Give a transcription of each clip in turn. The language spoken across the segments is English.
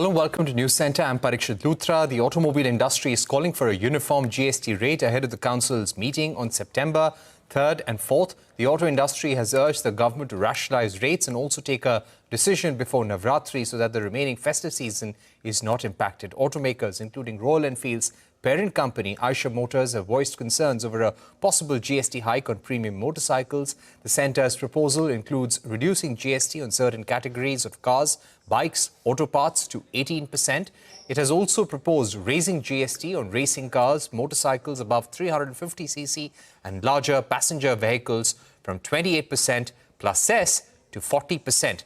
Hello, welcome to News Centre. I'm Parikshit Luthra. The automobile industry is calling for a uniform GST rate ahead of the Council's meeting on September 3rd and 4th. The auto industry has urged the government to rationalise rates and also take a decision before Navratri so that the remaining festive season is not impacted. Automakers, including Royal Enfield's parent company, Eicher Motors, have voiced concerns over a possible GST hike on premium motorcycles. The Centre's proposal includes reducing GST on certain categories of cars, bikes, auto parts to 18%. It has also proposed raising GST on racing cars, motorcycles above 350cc and larger passenger vehicles from 28% plus cess to 40%.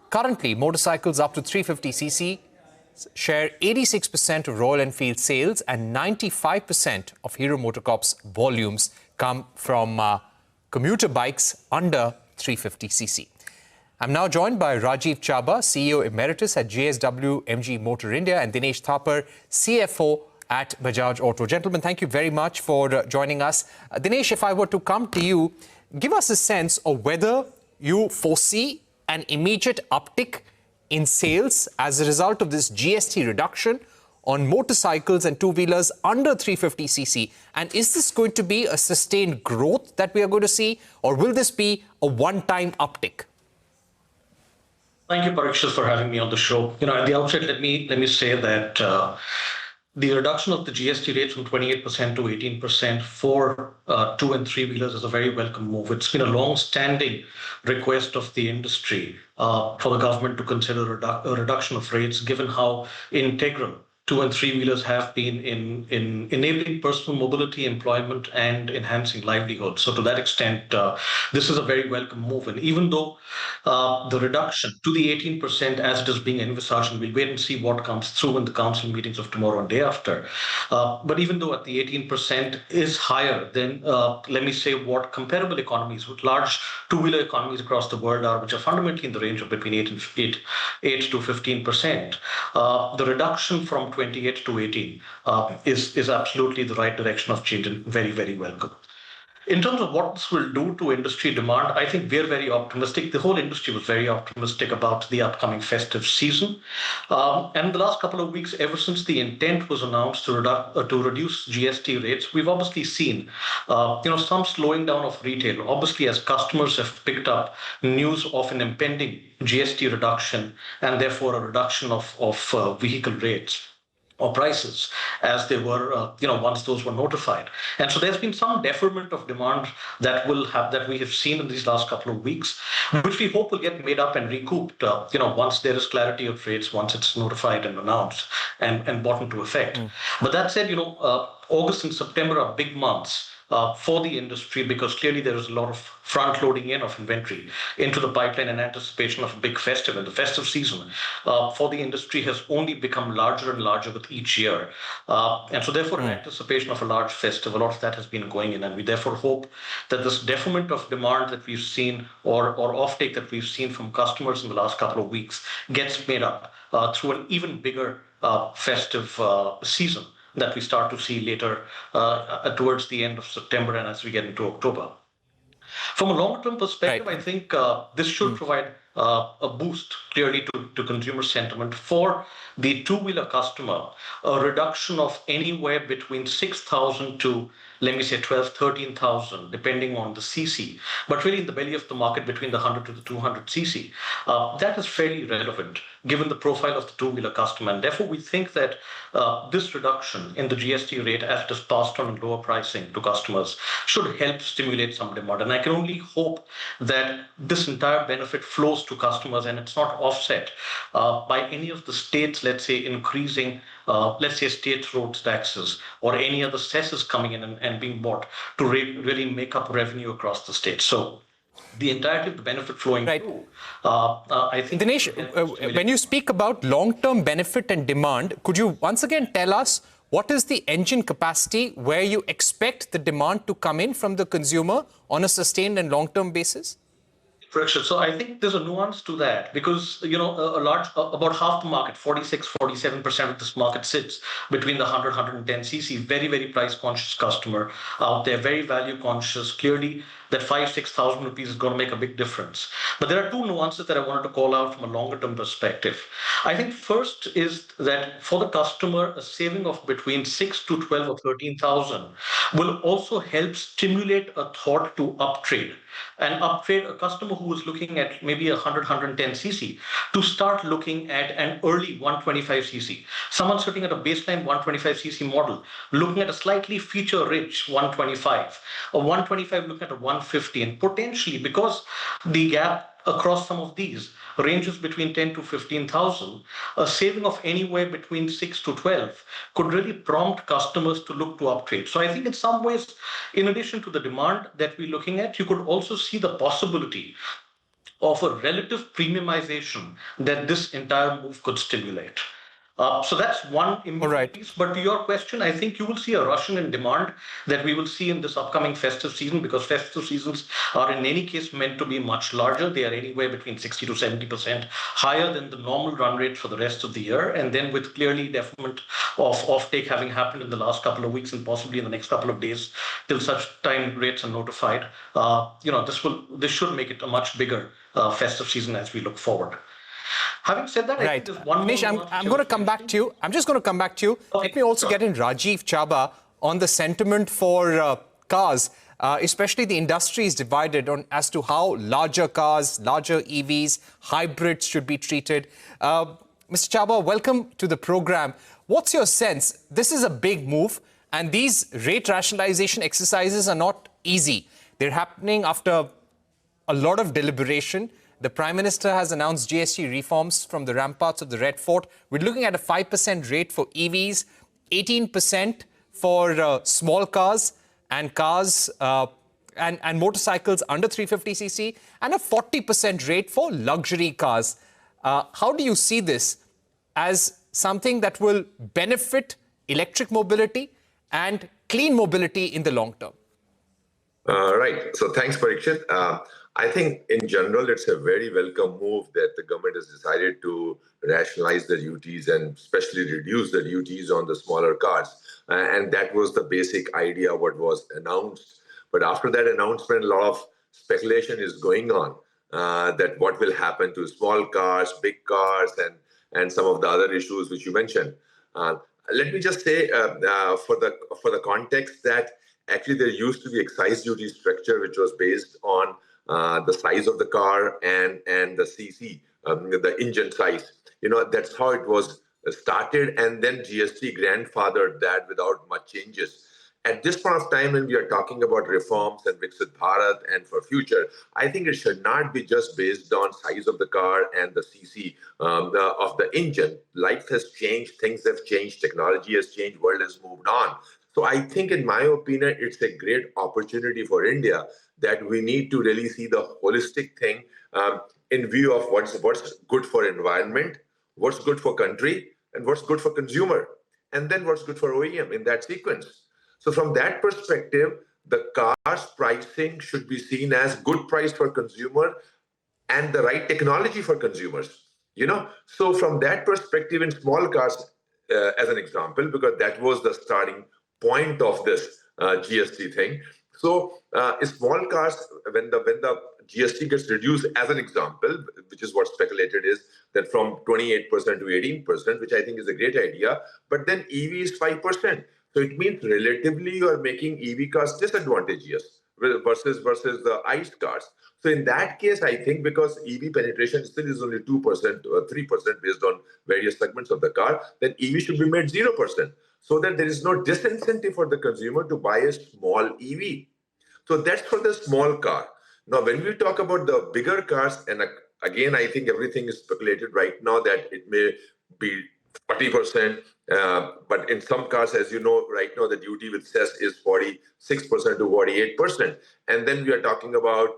Currently, motorcycles up to 350cc share 86% of Royal Enfield sales and 95% of Hero MotoCorp's volumes come from commuter bikes under 350cc. I'm now joined by Rajiv Chaba, CEO Emeritus at JSW MG Motor India, and Dinesh Thapar, CFO at Bajaj Auto. Gentlemen, thank you very much for joining us. Dinesh, if I were to come to you, give us a sense of whether you foresee an immediate uptick in sales as a result of this GST reduction on motorcycles and two-wheelers under 350cc. And is this going to be a sustained growth that we are going to see, or will this be a one-time uptick? Thank you, Parikshit, for having me on the show. At the outset, let me say that the reduction of the GST rates from 28% to 18% for two and three wheelers is a very welcome move. It's been a long-standing request of the industry for the government to consider a reduction of rates, given how integral two and three wheelers have been in enabling personal mobility, employment, and enhancing livelihood. So to that extent, this is a very welcome move. And even though the reduction to the 18% as it is being envisaged, and we'll wait and see what comes through in the council meetings of tomorrow and day after. But even though at the 18% is higher than, let me say, what comparable economies with large two-wheeler economies across the world are, which are fundamentally in the range of between 8 to 15%, the reduction from 28 to 18 is absolutely the right direction of change and very, very welcome. In terms of what this will do to industry demand, I think we're very optimistic. The whole industry was very optimistic about the upcoming festive season. And the last couple of weeks, ever since the intent was announced to reduce GST rates, we've obviously seen some slowing down of retail, obviously as customers have picked up news of an impending GST reduction and therefore a reduction of vehicle rates or prices as they were, once those were notified. And so there's been some deferment of demand that we have seen in these last couple of weeks, which we hope will get made up and recouped, once there is clarity of rates, once it's notified and announced and brought into effect. But that said, August and September are big months for the industry, because clearly there is a lot of front loading in of inventory into the pipeline in anticipation of a big festive. And the festive season for the industry has only become larger and larger with each year. And so therefore, in anticipation of a large festive, a lot of that has been going in. And we therefore hope that this deferment of demand that we've seen or offtake that we've seen from customers in the last couple of weeks gets made up through an even bigger festive season that we start to see later towards the end of September and as we get into October. From a long-term perspective, I think this should provide a boost clearly to consumer sentiment for the two-wheeler customer, a reduction of anywhere between 6,000 to, let me say, 12, 13,000, depending on the CC, but really in the belly of the market between the 100 to the 200 CC. That is fairly relevant given the profile of the two-wheeler customer. And therefore, we think that this reduction in the GST rate as it is passed on in lower pricing to customers should help stimulate some demand. And I can only hope that this entire benefit flows to customers and it's not offset by any of the states, let's say, increasing, let's say, state roads taxes or any other cesses coming in and being bought to really make up revenue across the state. So the entirety of the benefit flowing through, I think... Dinesh, when you speak about long-term benefit and demand, could you once again tell us what is the engine capacity where you expect the demand to come in from the consumer on a sustained and long-term basis? So I think there's a nuance to that because, about half the market, 47% of this market sits between the 100, 110 cc, very, very price conscious customer out there, very value conscious, clearly that 5,000-6,000 rupees is going to make a big difference. But there are two nuances that I wanted to call out from a longer term perspective. I think first is that for the customer, a saving of between 6 to 12 or 13,000 will also help stimulate a thought to uptrade. And uptrade a customer who is looking at maybe 110cc to start looking at an early 125cc. Someone sitting at a baseline 125cc model, looking at a slightly feature-rich 125, or 125 looking at a 150, and potentially because the gap across some of these ranges between 10 to 15,000, a saving of anywhere between 6 to 12 could really prompt customers to look to upgrade. So I think in some ways, in addition to the demand that we're looking at, you could also see the possibility of a relative premiumization that this entire move could stimulate. So that's one All immediate right. piece. But to your question, I think you will see a Russian in demand that we will see in this upcoming festive season, because festive seasons are in any case meant to be much larger. They are anywhere between 60 to 70% higher than the normal run rate for the rest of the year. And then with clearly deferment of offtake having happened in the last couple of weeks and possibly in the next couple of days, till such time rates are notified, this should make it a much bigger festive season as we look forward. Having said that, I think Right. there's one more Dinesh, nuance I'm which I going to was come back to mentioning. you. I'm just going to come back to you. Okay, Let me also sure. get in Rajiv Chaba on the sentiment for cars, especially the industry is divided on as to how larger cars, larger EVs, hybrids should be treated. Mr. Chaba, welcome to the program. What's your sense? This is a big move, and these rate rationalization exercises are not easy. They're happening after a lot of deliberation. The Prime Minister has announced GST reforms from the ramparts of the Red Fort. We're looking at a 5% rate for EVs, 18% for small cars and cars and motorcycles under 350cc, and a 40% rate for luxury cars. How do you see this as something that will benefit electric mobility and clean mobility in the long term? Right. So thanks, Parikshit. I think in general, it's a very welcome move that the government has decided to rationalize the duties and especially reduce the duties on the smaller cars. And that was the basic idea what was announced. But after that announcement, a lot of speculation is going on that what will happen to small cars, big cars, and some of the other issues which you mentioned. Let me just say for the context that actually there used to be excise duty structure which was based on the size of the car and the CC, the engine size. That's how it was started, and then GST grandfathered that without much changes. At this point of time, when we are talking about reforms and Viksit Bharat and for future, I think it should not be just based on size of the car and the CC of the engine. Life has changed, things have changed, technology has changed, world has moved on. So I think, in my opinion, it's a great opportunity for India that we need to really see the holistic thing in view of what's good for environment, what's good for country, and what's good for consumer, and then what's good for OEM in that sequence. So from that perspective, the car's pricing should be seen as good price for consumer and the right technology for consumers. So from that perspective, in small cars, as an example, because that was the starting point of this GST thing. So small cars, when the GST gets reduced, as an example, which is what speculated is that from 28% to 18%, which I think is a great idea, but then EV is 5%. So it means relatively you are making EV cars disadvantageous versus the ICE cars. So in that case, I think because EV penetration still is only 2% or 3% based on various segments of the car, then EV should be made 0%, so that there is no disincentive for the consumer to buy a small EV. So that's for the small car. Now, when we talk about the bigger cars, and again, I think everything is speculated right now that it may be 40%, but in some cars, as you know, right now the duty with cess is 46% to 48%. And then we are talking about,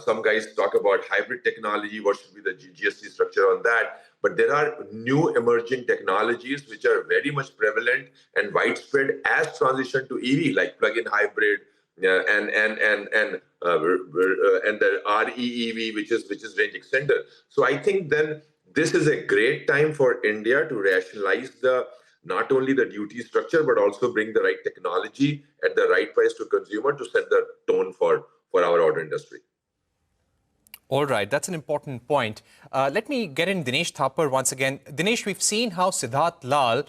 some guys talk about hybrid technology, what should be the GST structure on that. But there are new emerging technologies which are very much prevalent and widespread as transition to EV, like plug-in hybrid, and the REEV, which is range extender. So I think then this is a great time for India to rationalize not only the duty structure, but also bring the right technology at the right price to consumer to set the tone for for our auto industry. All right, that's an important point. Let me get in Dinesh Thapar once again. Dinesh, we've seen how Siddharth Lal,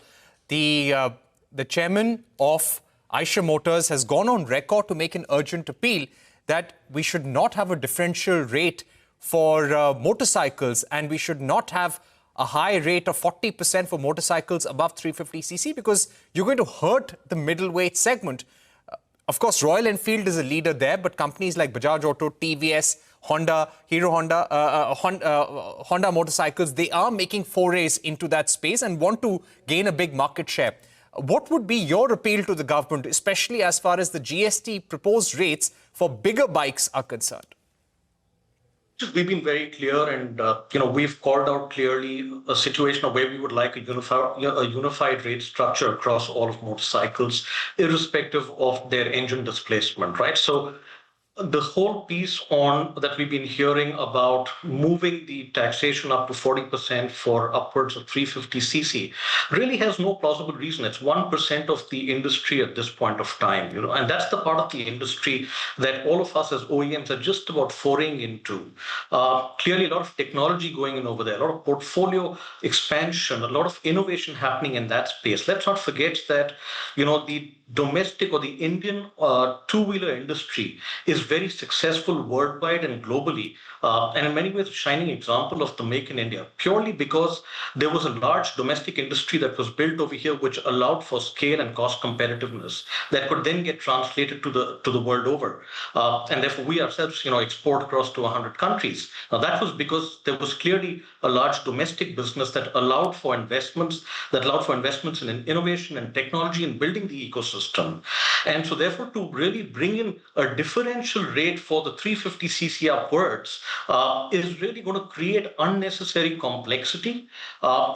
the chairman of Eicher Motors, has gone on record to make an urgent appeal that we should not have a differential rate for motorcycles, and we should not have a high rate of 40% for motorcycles above 350cc, because you're going to hurt the middleweight segment. Of course, Royal Enfield is a leader there, but companies like Bajaj Auto, TVS, Honda, Hero Honda, Honda motorcycles, they are making forays into that space and want to gain a big market share. What would be your appeal to the government, especially as far as the GST proposed rates for bigger bikes are concerned? We've been very clear, and we've called out clearly a situation where we would like a unified rate structure across all of motorcycles, irrespective of their engine displacement, right? So the whole piece that we've been hearing about moving the taxation up to 40% for upwards of 350cc really has no plausible reason. It's 1% of the industry at this point of time, and that's the part of the industry that all of us as OEMs are just about foraying into. Clearly, a lot of technology going in over there, a lot of portfolio expansion, a lot of innovation happening in that space. Let's not forget that, the domestic or the Indian two-wheeler industry is very successful worldwide and globally, and in many ways a shining example of the Make in India, purely because there was a large domestic industry that was built over here, which allowed for scale and cost competitiveness that could then get translated to the world over, and therefore we ourselves, export across to 100 countries. Now that was because there was clearly a large domestic business that allowed for investments, in innovation and technology and building the ecosystem. And so therefore, to really bring in a differential rate for the 350cc upwards is really going to create unnecessary complexity.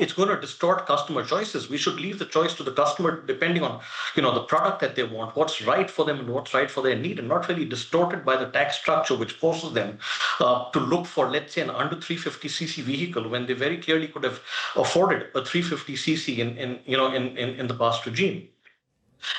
It's going to distort customer choices. We should leave the choice to the customer depending on, the product that they want, what's right for them and what's right for their need, and not really distorted by the tax structure, which forces them to look for, let's say, an under 350cc vehicle when they very clearly could have afforded a 350cc in the past regime.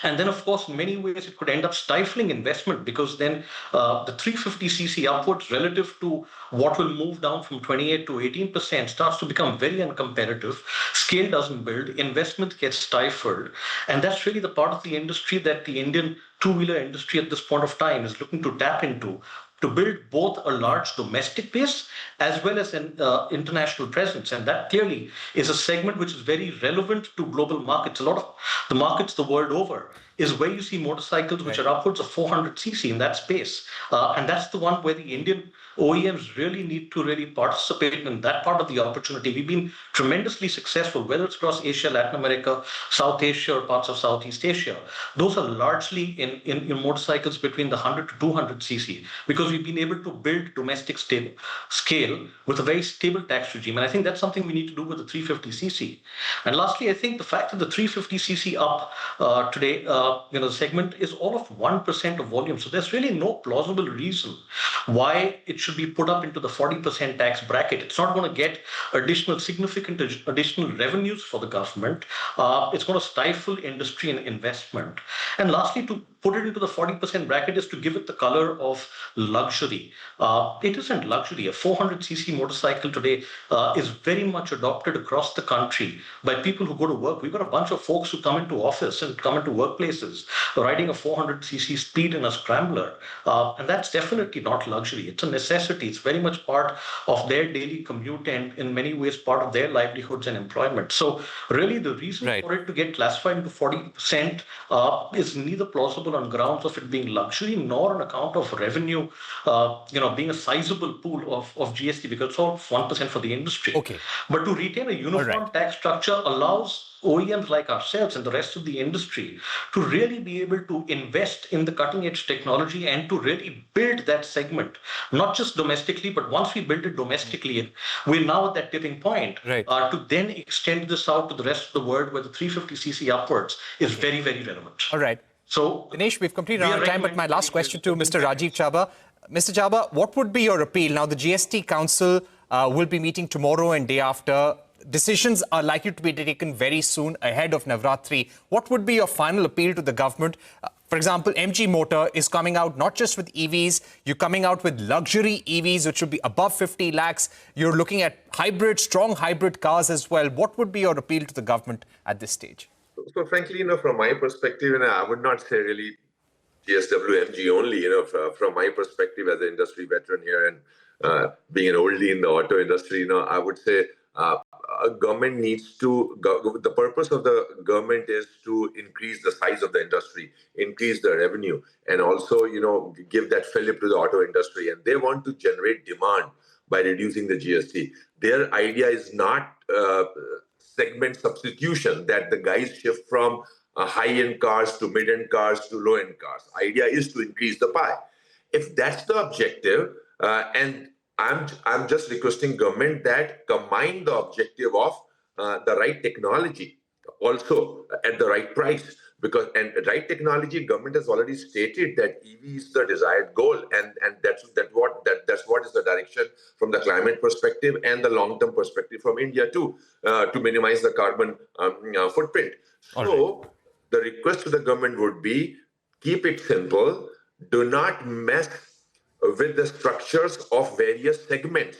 And then, of course, in many ways, it could end up stifling investment, because then the 350cc upwards relative to what will move down from 28 to 18% starts to become very uncompetitive. Scale doesn't build, investment gets stifled. And that's really the part of the industry that the Indian two-wheeler industry at this point of time is looking to tap into, to build both a large domestic base as well as an international presence. And that clearly is a segment which is very relevant to global markets. A lot of the markets the world over is where you see motorcycles which are upwards of 400cc in that space. And that's the one where the Indian OEMs really need to really participate in that part of the opportunity. We've been tremendously successful, whether it's across Asia, Latin America, South Asia, or parts of Southeast Asia. Those are largely in motorcycles between the 100 to 200cc, because we've been able to build domestic scale with a very stable tax regime. And I think that's something we need to do with the 350cc. And lastly, I think the fact that the 350cc up today, the segment is all of 1% of volume. So there's really no plausible reason why it should be put up into the 40% tax bracket. It's not going to get significant additional revenues for the government. It's going to stifle industry and investment. And lastly, to put it into the 40% bracket is to give it the color of luxury. It isn't luxury. A 400cc motorcycle today is very much adopted across the country by people who go to work. We've got a bunch of folks who come into office and come into workplaces riding a 400cc speed in a scrambler. And that's definitely not luxury. It's a necessity. It's very much part of their daily commute and in many ways part of their livelihoods and employment. So really the reason for it to get classified into 40% is neither plausible on grounds of it being luxury nor on account of revenue, being a sizable pool of GST, because it's all 1% for the industry. Okay. But to retain a uniform tax structure allows OEMs like ourselves and the rest of the industry to really be able to invest in the cutting edge technology and to really build that segment, not just domestically, but once we build it domestically, we're now at that tipping point to then extend this out to the rest of the world where the 350cc upwards is very, very relevant. All right. So, Dinesh, we've completed our time, but my last question to Mr. Rajiv Chaba. Mr. Chaba, what would be your appeal? Now, the GST Council will be meeting tomorrow and day after. decisions are likely to be taken very soon ahead of Navratri. What would be your final appeal to the government? For example, MG Motor is coming out not just with EVs, you're coming out with luxury EVs, which should be above 50 lakhs. You're looking at hybrid, strong hybrid cars as well. What would be your appeal to the government at this stage? So frankly, from my perspective, I would not say really GSW MG only, from my perspective as an industry veteran here and being an oldie in the auto industry, I would say a government needs to, the purpose of the government is to increase the size of the industry, increase the revenue, and also, give that fillip to the auto industry. And they want to generate demand by reducing the GST. Their idea is not segment substitution, that the guys shift from high-end cars to mid-end cars to low-end cars. Idea is to increase the pie. If that's the objective, and I'm just requesting government that combine the objective of the right technology also at the right price, because right technology, government has already stated that EV is the desired goal, and that's what is the direction from the climate perspective and the long-term perspective from India too, to minimize the carbon footprint. So the request to the government would be, keep it simple, do not mess with the structures of various segments.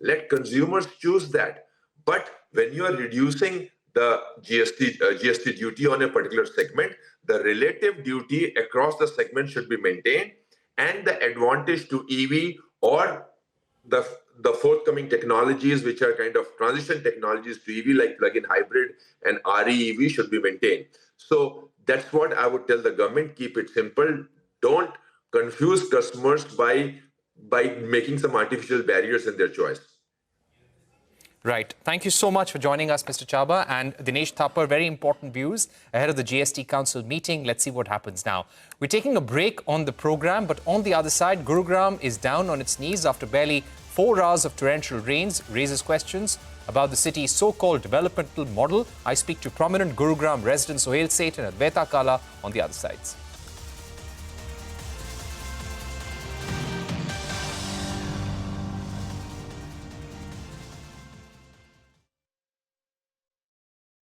Let consumers choose that. But when you are reducing the GST duty on a particular segment, the relative duty across the segment should be maintained, and the advantage to EV or the forthcoming technologies, which are kind of transition technologies to EV, like plug-in hybrid and REEV, should be maintained. So that's what I would tell the government. Keep it simple. Don't confuse customers by making some artificial barriers in their choice. Right. Thank you so much for joining us, Mr. Chaba. And Dinesh Thapar, very important views ahead of the GST Council meeting. Let's see what happens now. We're taking a break on the program, but on the other side, Gurugram is down on its knees after barely 4 hours of torrential rains, raises questions about the city's so-called developmental model. I speak to prominent Gurugram residents Sohail Seth and Advaita Kala on the other sides.